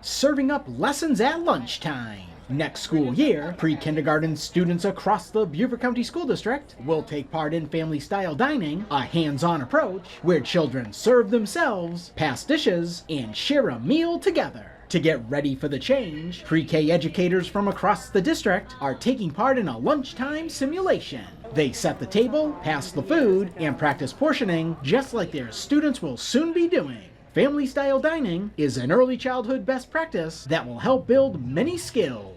serving up lessons at lunchtime. Next school year, pre-kindergarten students across the Beaufort County School District will take part in family-style dining, a hands-on approach where children serve themselves, pass dishes, and share a meal together. To get ready for the change, pre-K educators from across the district are taking part in a lunchtime simulation. They set the table, pass the food, and practice portioning just like their students will soon be doing. Family-style dining is an early childhood best practice that will help build many skills.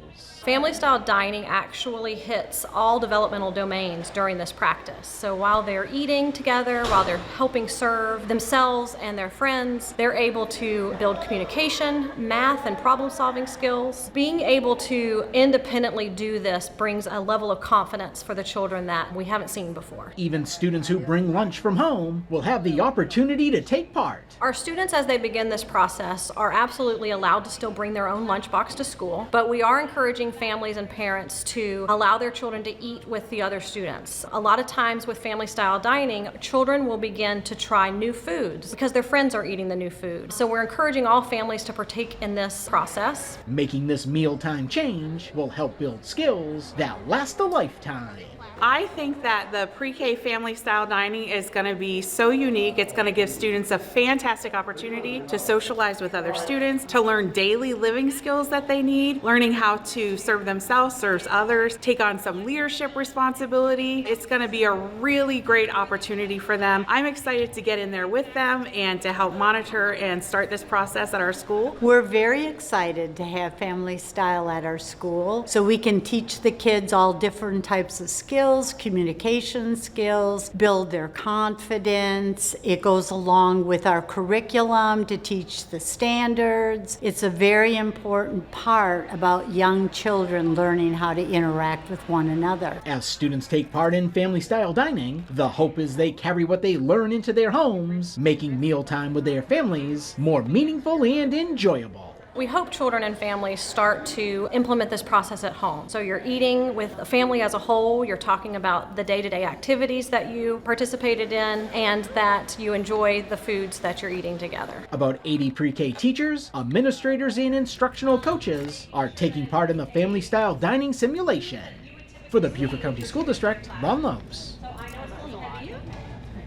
Family-style dining actually hits all developmental domains during this practice. So while they're eating together, while they're helping serve themselves and their friends, they're able to build communication, math, and problem-solving skills. Being able to independently do this brings a level of confidence for the children that we haven't seen before. Even students who bring lunch from home will have the opportunity to take part. Our students, as they begin this process, are absolutely allowed to still bring their own lunchbox to school, but we are encouraging families and parents to allow their children to eat with the other students. A lot of times with family-style dining, children will begin to try new foods because their friends are eating the new food. So we're encouraging all families to partake in this process. Making this mealtime change will help build skills that last a lifetime. I think that the pre-K family-style dining is going to be so unique. It's going to give students a fantastic opportunity to socialize with other students, to learn daily living skills that they need, learning how to serve themselves, serve others, take on some leadership responsibility. It's going to be a really great opportunity for them. I'm excited to get in there with them and to help monitor and start this process at our school. We're very excited to have family style at our school so we can teach the kids all different types of skills, communication skills, build their confidence. It goes along with our curriculum to teach the standards. It's a very important part about young children learning how to interact with one another. As students take part in family-style dining, the hope is they carry what they learn into their homes, making mealtime with their families more meaningful and enjoyable. We hope children and families start to implement this process at home. So you're eating with a family as a whole, you're talking about the day-to-day activities that you participated in, and that you enjoy the foods that you're eating together. About 80 pre-K teachers, administrators, and instructional coaches are taking part in the family-style dining simulation. For the Beaufort County School District, Ron Lopes.